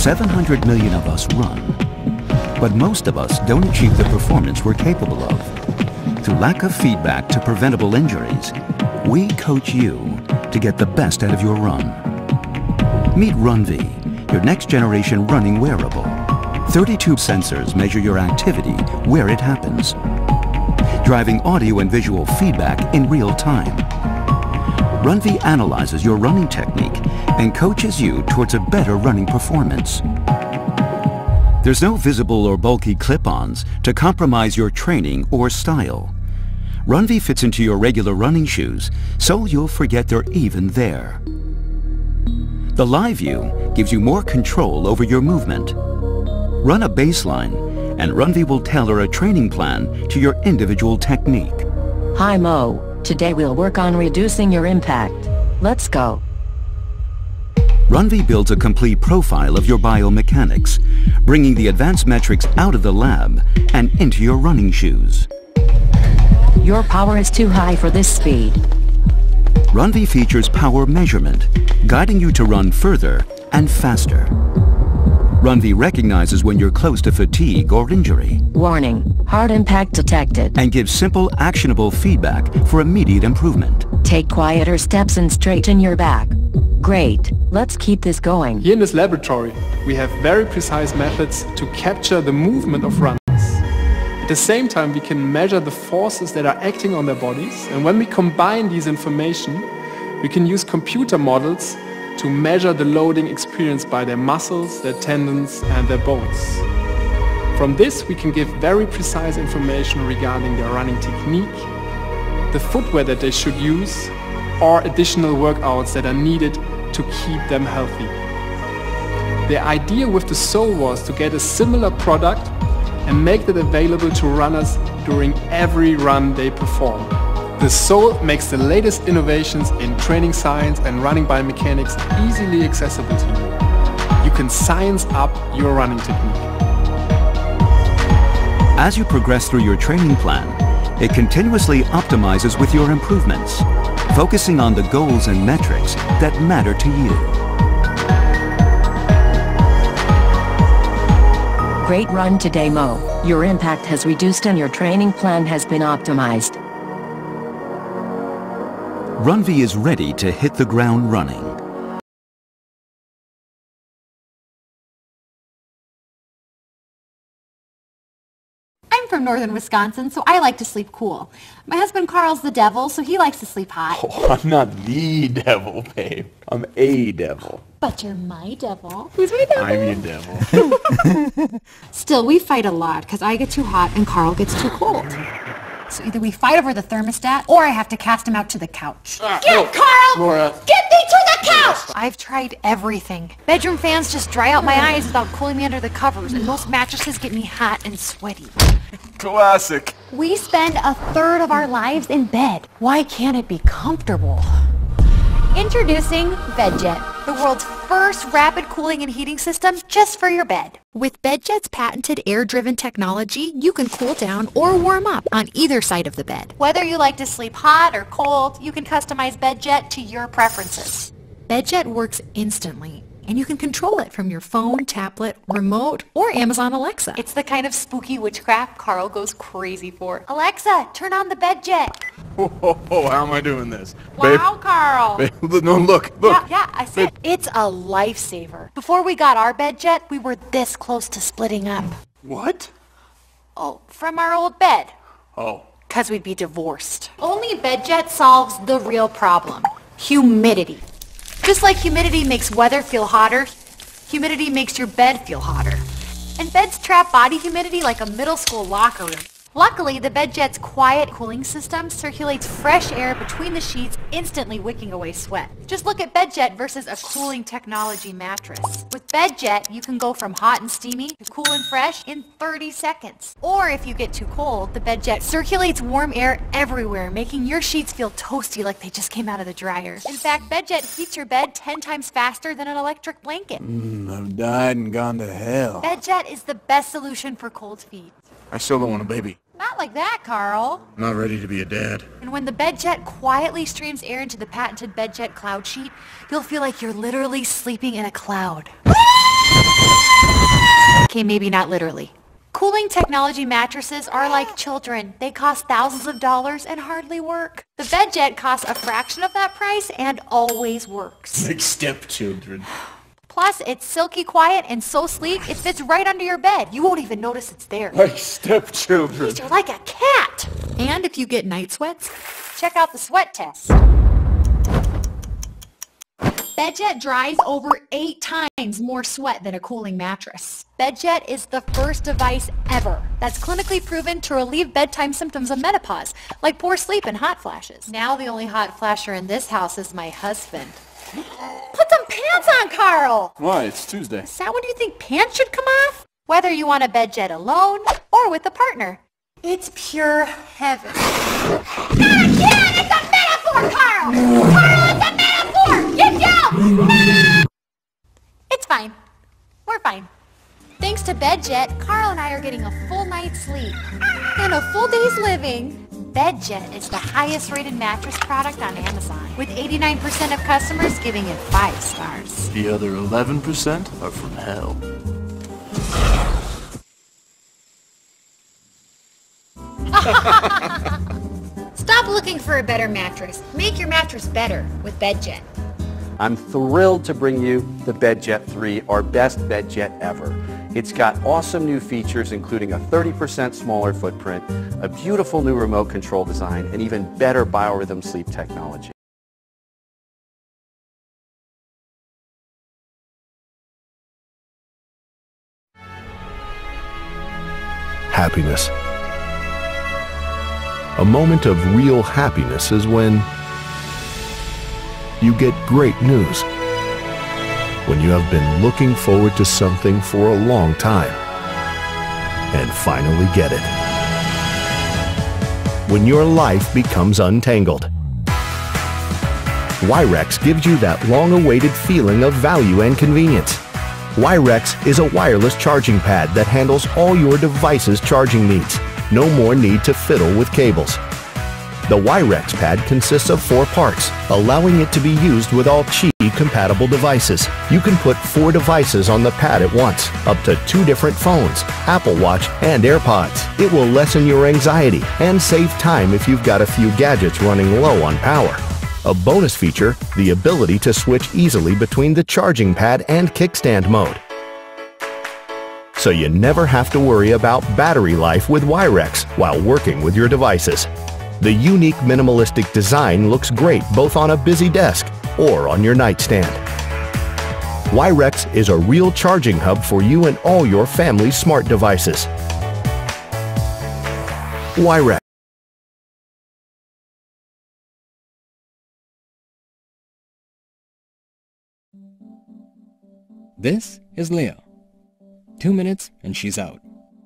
700 million of us run, but most of us don't achieve the performance we're capable of. Through lack of feedback to preventable injuries, we coach you to get the best out of your run. Meet RunV, your next-generation running wearable. 32 sensors measure your activity where it happens, driving audio and visual feedback in real time. RunV analyzes your running technique and coaches you towards a better running performance. There's no visible or bulky clip-ons to compromise your training or style. RunV fits into your regular running shoes, so you'll forget they're even there. The Live View gives you more control over your movement. Run a baseline, and RunV will tailor a training plan to your individual technique. Hi Mo, today we'll work on reducing your impact. Let's go. RunV builds a complete profile of your biomechanics, bringing the advanced metrics out of the lab and into your running shoes. Your power is too high for this speed. RunV features power measurement, guiding you to run further and faster. RunV recognizes when you're close to fatigue or injury. Warning, hard impact detected. And gives simple, actionable feedback for immediate improvement. Take quieter steps and straighten your back. Great, let's keep this going. Here in this laboratory, we have very precise methods to capture the movement of runners. At the same time, we can measure the forces that are acting on their bodies, and when we combine these information, we can use computer models to measure the loading experienced by their muscles, their tendons and their bones. From this we can give very precise information regarding their running technique, the footwear that they should use, or additional workouts that are needed to keep them healthy. The idea with the Sole was to get a similar product and make that available to runners during every run they perform. The Sole makes the latest innovations in training science and running biomechanics easily accessible to you. You can science up your running technique. As you progress through your training plan, it continuously optimizes with your improvements, focusing on the goals and metrics that matter to you. Great run today, Mo. Your impact has reduced and your training plan has been optimized. RunV is ready to hit the ground running. I'm from northern Wisconsin, so I like to sleep cool. My husband Carl's the devil, so he likes to sleep hot. Oh, I'm not the devil, babe. I'm a devil. But you're my devil. Who's my devil? I'm your devil. Still, we fight a lot, because I get too hot and Carl gets too cold. So either we fight over the thermostat, or I have to cast him out to the couch. Get Carl! Laura. Get me to the couch! I've tried everything. Bedroom fans just dry out my eyes without cooling me under the covers, and most mattresses get me hot and sweaty. Classic. We spend a third of our lives in bed. Why can't it be comfortable? Introducing BedJet, the world's first rapid cooling and heating system just for your bed. With BedJet's patented air-driven technology, you can cool down or warm up on either side of the bed. Whether you like to sleep hot or cold, you can customize BedJet to your preferences. BedJet works instantly, and you can control it from your phone, tablet, remote, or Amazon Alexa. It's the kind of spooky witchcraft Carl goes crazy for. Alexa, turn on the BedJet. Oh, how am I doing this? Wow, Carl. Babe, no, look. Yeah, I said it's a lifesaver. Before we got our BedJet, we were this close to splitting up. What? Oh, from our old bed. Oh. 'Cause we'd be divorced. Only BedJet solves the real problem. Humidity. Just like humidity makes weather feel hotter, humidity makes your bed feel hotter. And beds trap body humidity like a middle school locker room. Luckily, the BedJet's quiet cooling system circulates fresh air between the sheets, instantly wicking away sweat. Just look at BedJet versus a cooling technology mattress. With BedJet, you can go from hot and steamy to cool and fresh in 30 seconds. Or if you get too cold, the BedJet circulates warm air everywhere, making your sheets feel toasty like they just came out of the dryer. In fact, BedJet heats your bed 10 times faster than an electric blanket. I've died and gone to hell. BedJet is the best solution for cold feet. I still don't want a baby. Not like that, Carl. I'm not ready to be a dad. And when the BedJet quietly streams air into the patented BedJet cloud sheet, you'll feel like you're literally sleeping in a cloud. Okay, maybe not literally. Cooling technology mattresses are like children. They cost thousands of dollars and hardly work. The BedJet costs a fraction of that price and always works. Like stepchildren. Plus, it's silky quiet and so sleek, it fits right under your bed. You won't even notice it's there. Like stepchildren. You're like a cat. And if you get night sweats, check out the sweat test. BedJet dries over 8 times more sweat than a cooling mattress. BedJet is the first device ever that's clinically proven to relieve bedtime symptoms of menopause, like poor sleep and hot flashes. Now the only hot flasher in this house is my husband. Put some pants on, Carl! Why? It's Tuesday. Is that when you think pants should come off? Whether you want a BedJet alone or with a partner. It's pure heaven. Not again! It's a metaphor, Carl! Carl, it's a metaphor! Get down! No! It's fine. We're fine. Thanks to BedJet, Carl and I are getting a full night's sleep and a full day's living. BedJet is the highest rated mattress product on Amazon, with 89% of customers giving it 5 stars. The other 11% are from hell. Stop looking for a better mattress. Make your mattress better with BedJet. I'm thrilled to bring you the BedJet 3, our best BedJet ever. It's got awesome new features, including a 30% smaller footprint, a beautiful new remote control design, and even better biorhythm sleep technology. Happiness. A moment of real happiness is when you get great news. When you have been looking forward to something for a long time and finally get it. When your life becomes untangled. Wirex gives you that long-awaited feeling of value and convenience. Wirex is a wireless charging pad that handles all your device's charging needs. No more need to fiddle with cables. The Wirex pad consists of 4 parts, allowing it to be used with all Qi-compatible devices. You can put 4 devices on the pad at once, up to 2 different phones, Apple Watch, and AirPods. It will lessen your anxiety and save time if you've got a few gadgets running low on power. A bonus feature, the ability to switch easily between the charging pad and kickstand mode. So you never have to worry about battery life with Wirex while working with your devices. The unique minimalistic design looks great both on a busy desk or on your nightstand. Wirex is a real charging hub for you and all your family's smart devices. Wirex. This is Leah. 2 minutes and she's out.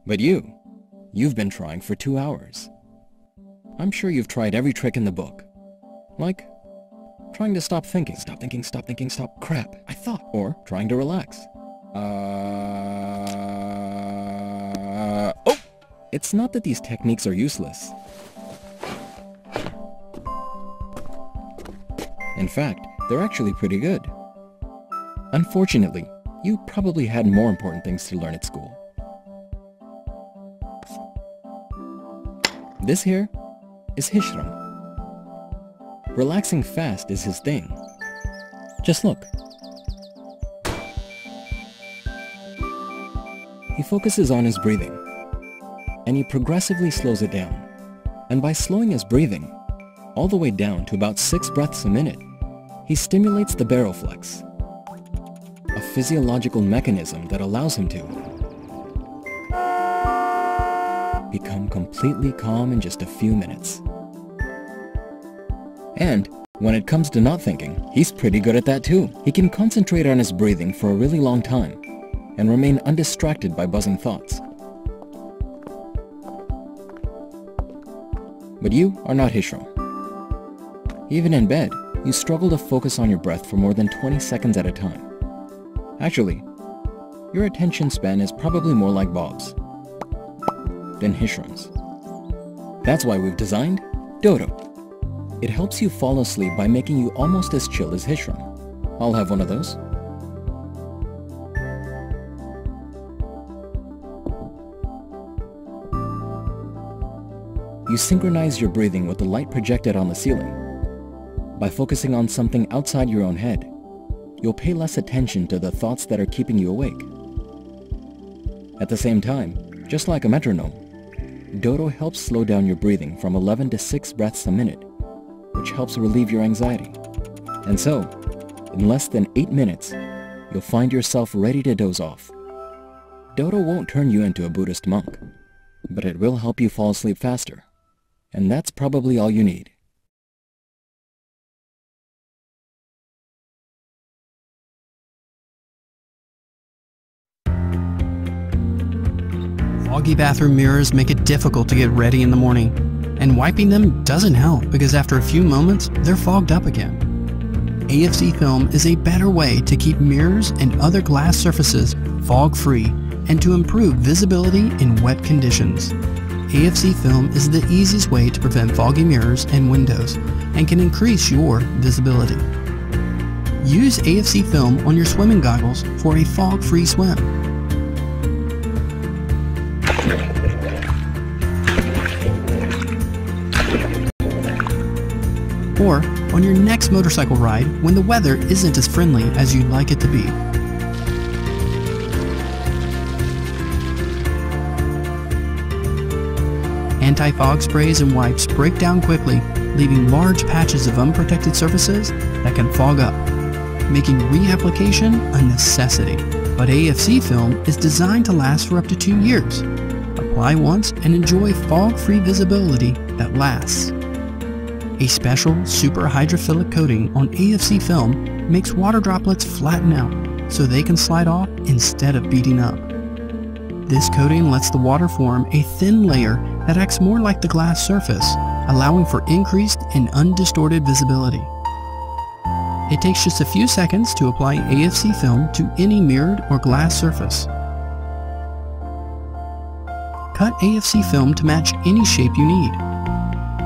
But you've been trying for 2 hours. I'm sure you've tried every trick in the book. Like trying to stop thinking, stop crap, I thought. Or trying to relax. Oh! It's not that these techniques are useless. In fact, they're actually pretty good. Unfortunately, you probably had more important things to learn at school. This here is Hishram. Relaxing fast is his thing. Just look. He focuses on his breathing, and he progressively slows it down. And by slowing his breathing, all the way down to about 6 breaths a minute, he stimulates the baroflex, a physiological mechanism that allows him to become completely calm in just a few minutes. And when it comes to not thinking, he's pretty good at that too. He can concentrate on his breathing for a really long time and remain undistracted by buzzing thoughts. But you are not Hishram. Even in bed, you struggle to focus on your breath for more than 20 seconds at a time. Actually, your attention span is probably more like Bob's than Hishram's. That's why we've designed Dodo. It helps you fall asleep by making you almost as chill as Hishram. I'll have one of those. you synchronize your breathing with the light projected on the ceiling. By focusing on something outside your own head, you'll pay less attention to the thoughts that are keeping you awake. At the same time, just like a metronome, Dodo helps slow down your breathing from 11 to 6 breaths a minute, which helps relieve your anxiety. And so, in less than 8 minutes, you'll find yourself ready to doze off. Dodo won't turn you into a Buddhist monk, but it will help you fall asleep faster. And that's probably all you need. Foggy bathroom mirrors make it difficult to get ready in the morning, and wiping them doesn't help because after a few moments, they're fogged up again. AFC film is a better way to keep mirrors and other glass surfaces fog-free and to improve visibility in wet conditions. AFC film is the easiest way to prevent foggy mirrors and windows and can increase your visibility. Use AFC film on your swimming goggles for a fog-free swim. Or on your next motorcycle ride when the weather isn't as friendly as you'd like it to be. Anti-fog sprays and wipes break down quickly, leaving large patches of unprotected surfaces that can fog up, making reapplication a necessity. But AFC film is designed to last for up to 2 years. Apply once and enjoy fog-free visibility that lasts. A special super hydrophilic coating on AFC film makes water droplets flatten out so they can slide off instead of beating up. This coating lets the water form a thin layer that acts more like the glass surface, allowing for increased and undistorted visibility. It takes just a few seconds to apply AFC film to any mirrored or glass surface. Cut AFC film to match any shape you need,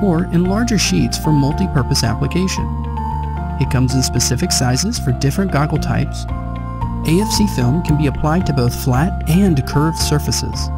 or in larger sheets for multi-purpose application. It comes in specific sizes for different goggle types. AFC film can be applied to both flat and curved surfaces.